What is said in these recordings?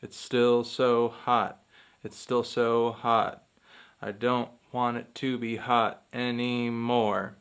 It's still so hot. It's still so hot. I don't want it to be hot anymore.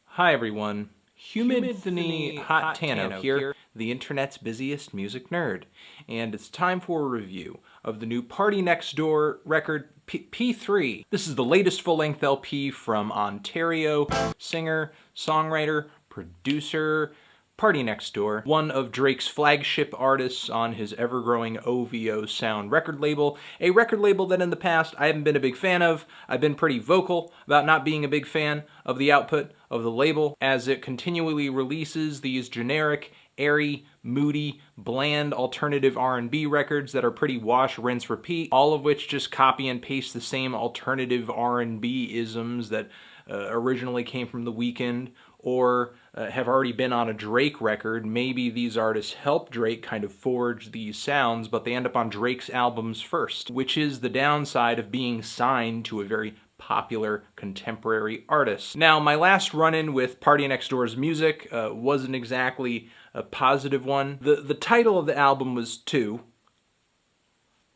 Hi everyone. Humidthony Hot Tano here, the internet's busiest music nerd. And it's time for a review of the new PartyNextDoor record P3. This is the latest full-length LP from Ontario singer, songwriter, producer, PartyNextDoor, one of Drake's flagship artists on his ever-growing OVO Sound record label, a record label that in the past I haven't been a big fan of. I've been pretty vocal about not being a big fan of the output of the label, as it continually releases these generic, airy, moody, bland alternative R&B records that are pretty wash, rinse, repeat, all of which just copy and paste the same alternative R&B isms that originally came from The Weeknd, or have already been on a Drake record. Maybe these artists helped Drake kind of forge these sounds, but they end up on Drake's albums first, which is the downside of being signed to a very popular contemporary artist. Now, my last run-in with PartyNextDoor's music wasn't exactly a positive one. The title of the album was 2.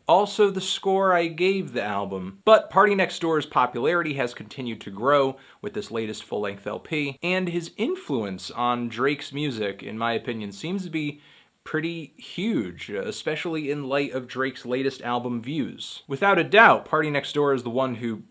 Also the score I gave the album. But PartyNextDoor's popularity has continued to grow with this latest full-length LP, and his influence on Drake's music, in my opinion, seems to be pretty huge, especially in light of Drake's latest album, Views. Without a doubt, PartyNextDoor is the one who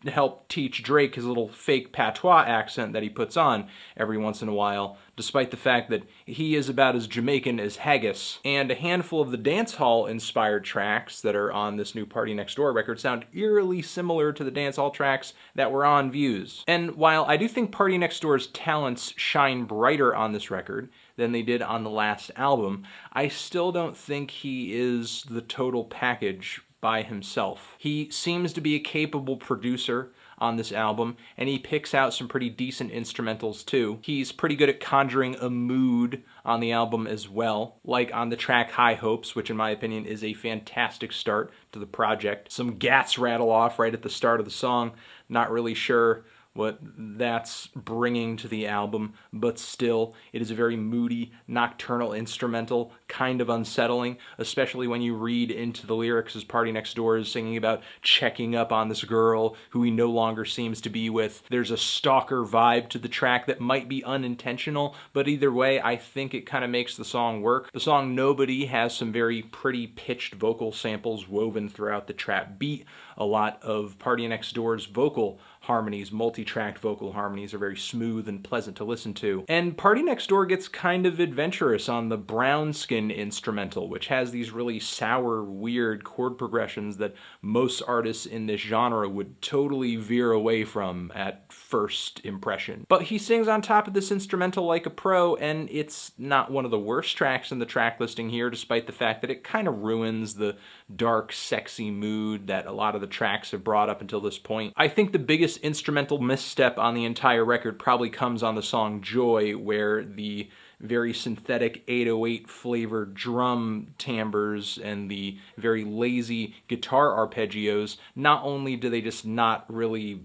helped teach Drake his little fake patois accent that he puts on every once in a while, despite the fact that he is about as Jamaican as haggis. And a handful of the dancehall-inspired tracks that are on this new PartyNextDoor record sound eerily similar to the dancehall tracks that were on Views. And while I do think PartyNextDoor's talents shine brighter on this record than they did on the last album, I still don't think he is the total package by himself. He seems to be a capable producer on this album, and he picks out some pretty decent instrumentals too. He's pretty good at conjuring a mood on the album as well, like on the track High Hopes, which in my opinion is a fantastic start to the project. Some gats rattle off right at the start of the song. Not really sure what that's bringing to the album, but still, it is a very moody, nocturnal instrumental, kind of unsettling, especially when you read into the lyrics as PartyNextDoor is singing about checking up on this girl who he no longer seems to be with. There's a stalker vibe to the track that might be unintentional, but either way, I think it kind of makes the song work. The song Nobody has some very pretty pitched vocal samples woven throughout the trap beat. A lot of PartyNextDoor's vocal harmonies, multi-tracked vocal harmonies, are very smooth and pleasant to listen to. And PartyNextDoor gets kind of adventurous on the Brownskinned instrumental, which has these really sour, weird chord progressions that most artists in this genre would totally veer away from at first impression. But he sings on top of this instrumental like a pro, and it's not one of the worst tracks in the track listing here, despite the fact that it kind of ruins the dark, sexy mood that a lot of the tracks have brought up until this point. I think the biggest instrumental misstep on the entire record probably comes on the song Joy, where the very synthetic 808 flavored drum timbres and the very lazy guitar arpeggios, not only do they just not really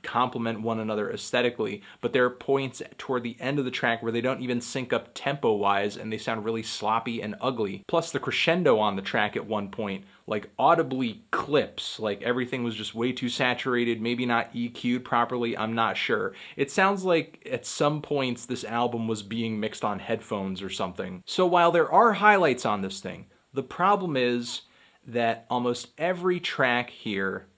complement one another aesthetically, but there are points toward the end of the track where they don't even sync up tempo-wise and they sound really sloppy and ugly. Plus the crescendo on the track at one point like audibly clips, like everything was just way too saturated, maybe not EQ'd properly, I'm not sure. It sounds like at some points this album was being mixed on headphones or something. So while there are highlights on this thing, the problem is that almost every track here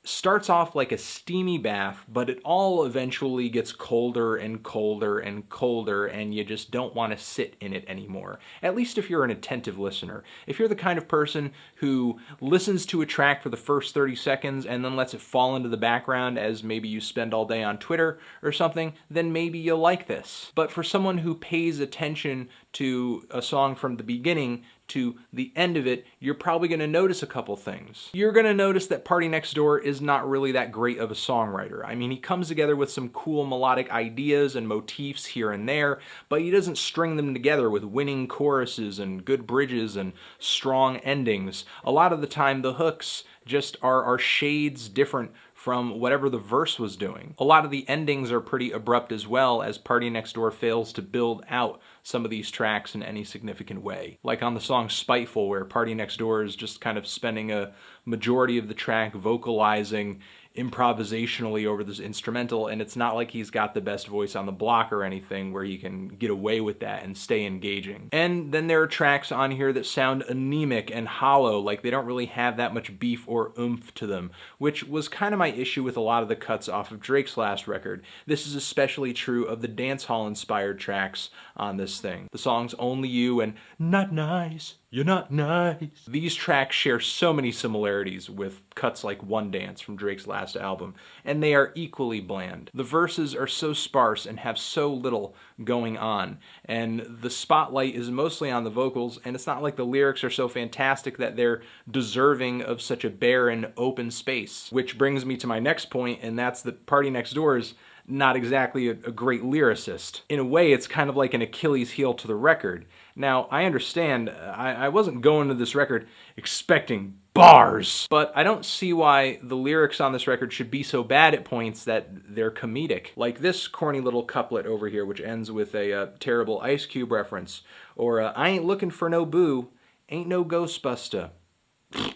starts off like a steamy bath, but it all eventually gets colder and colder and colder, and you just don't want to sit in it anymore. At least if you're an attentive listener. If you're the kind of person who listens to a track for the first 30 seconds and then lets it fall into the background as maybe you spend all day on Twitter or something, then maybe you'll like this. But for someone who pays attention to a song from the beginning to the end of it, you're probably going to notice a couple things. You're going to notice that PartyNextDoor is not really that great of a songwriter. I mean, he comes together with some cool melodic ideas and motifs here and there, but he doesn't string them together with winning choruses and good bridges and strong endings. A lot of the time, the hooks just are shades different from whatever the verse was doing. A lot of the endings are pretty abrupt as well, as PartyNextDoor fails to build out some of these tracks in any significant way. Like on the song Spiteful, where PartyNextDoor is just kind of spending a majority of the track vocalizing improvisationally over this instrumental, and it's not like he's got the best voice on the block or anything where he can get away with that and stay engaging. And then there are tracks on here that sound anemic and hollow, like they don't really have that much beef or oomph to them, which was kind of my issue with a lot of the cuts off of Drake's last record. This is especially true of the dancehall inspired tracks on this thing. The songs Only You and Not Nice, You're Not Nice. These tracks share so many similarities with cuts like One Dance from Drake's last album, and they are equally bland. The verses are so sparse and have so little going on, and the spotlight is mostly on the vocals, and it's not like the lyrics are so fantastic that they're deserving of such a barren, open space. Which brings me to my next point, and that's that PartyNextDoor is not exactly a great lyricist. In a way, it's kind of like an Achilles heel to the record. Now, I understand, I wasn't going to this record expecting bars, but I don't see why the lyrics on this record should be so bad at points that they're comedic. Like this corny little couplet over here, which ends with a terrible Ice Cube reference, or I ain't looking for no boo, ain't no Ghostbuster.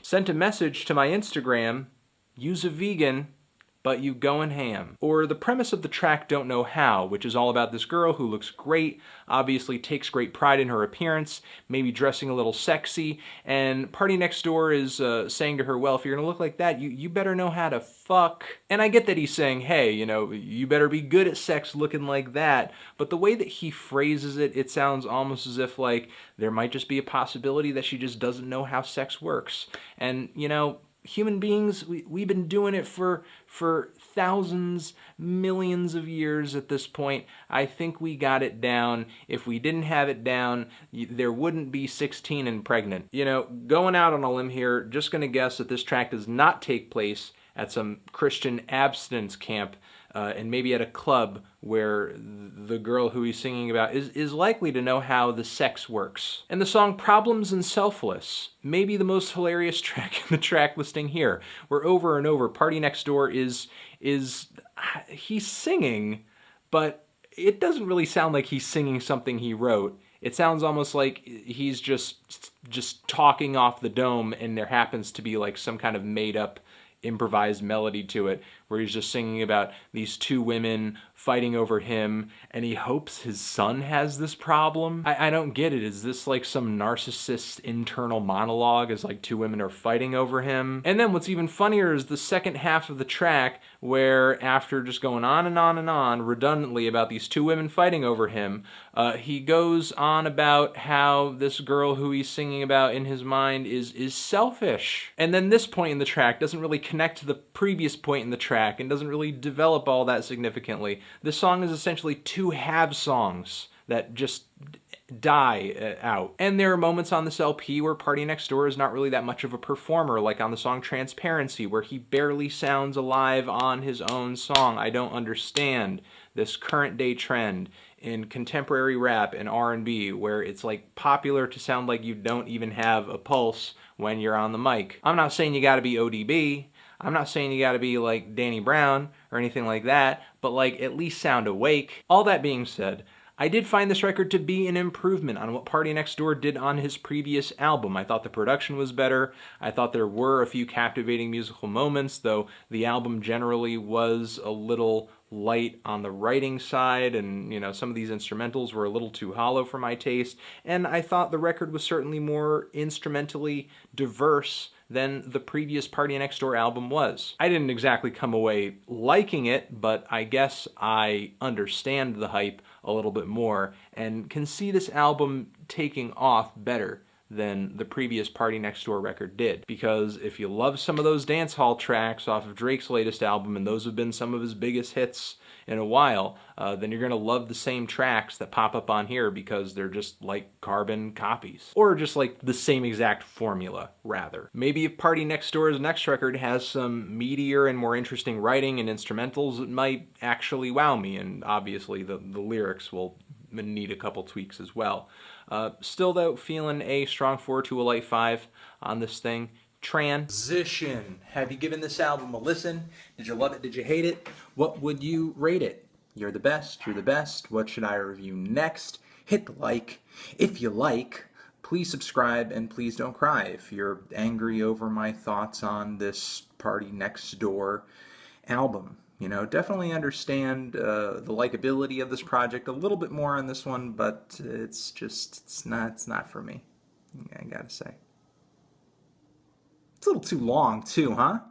Sent a message to my Instagram, use a vegan, but you goin' ham. Or the premise of the track Don't Know How, which is all about this girl who looks great, obviously takes great pride in her appearance, maybe dressing a little sexy, and PartyNextDoor is saying to her, well, if you're gonna look like that, you better know how to fuck. And I get that he's saying, hey, you know, you better be good at sex looking like that, but the way that he phrases it, it sounds almost as if like there might just be a possibility that she just doesn't know how sex works. And, you know, human beings, we've been doing it for thousands, millions of years at this point. I think we got it down. If we didn't have it down, there wouldn't be 16 and pregnant. You know, going out on a limb here, just gonna guess that this track does not take place at some Christian abstinence camp, and maybe at a club where the girl who he's singing about is likely to know how the sex works. And the song Problems and Selfless, maybe the most hilarious track in the track listing here, where over and over PartyNextDoor is he's singing, but it doesn't really sound like he's singing something he wrote. It sounds almost like he's just talking off the dome, and there happens to be like some kind of made up improvised melody to it, where he's just singing about these two women fighting over him, and he hopes his son has this problem. I don't get it. Is this like some narcissist internal monologue as like two women are fighting over him? And then what's even funnier is the second half of the track, where after just going on and on and on redundantly about these two women fighting over him, he goes on about how this girl who he's singing about in his mind is selfish. And then this point in the track doesn't really connect to the previous point in the track and doesn't really develop all that significantly. This song is essentially two half songs that just die out. And there are moments on this LP where PartyNextDoor is not really that much of a performer, like on the song Transparency, where he barely sounds alive on his own song. I don't understand this current day trend in contemporary rap and R&B, where it's like popular to sound like you don't even have a pulse when you're on the mic. I'm not saying you gotta be ODB, I'm not saying you gotta be like Danny Brown or anything like that, but like at least sound awake. All that being said, I did find this record to be an improvement on what PartyNextDoor did on his previous album. I thought the production was better. I thought there were a few captivating musical moments, though the album generally was a little light on the writing side, and you know, some of these instrumentals were a little too hollow for my taste, and I thought the record was certainly more instrumentally diverse than the previous PartyNextDoor album was. I didn't exactly come away liking it, but I guess I understand the hype a little bit more and can see this album taking off better than the previous PartyNextDoor record did. Because if you love some of those dancehall tracks off of Drake's latest album, and those have been some of his biggest hits in a while, then you're gonna love the same tracks that pop up on here because they're just like carbon copies. Or just like the same exact formula, rather. Maybe if PartyNextDoor's next record has some meatier and more interesting writing and instrumentals, it might actually wow me, and obviously the lyrics will need a couple tweaks as well. Still though, feeling a strong 4 to a light 5 on this thing. Transition. Have you given this album a listen? Did you love it? Did you hate it? What would you rate it? You're the best. You're the best. What should I review next? hit the like. If you like, please subscribe and please don't cry. If you're angry over my thoughts on this PartyNextDoor album, you know, definitely understand the likability of this project a little bit more on this one, but it's not for me. I gotta say. It's a little too long too, huh?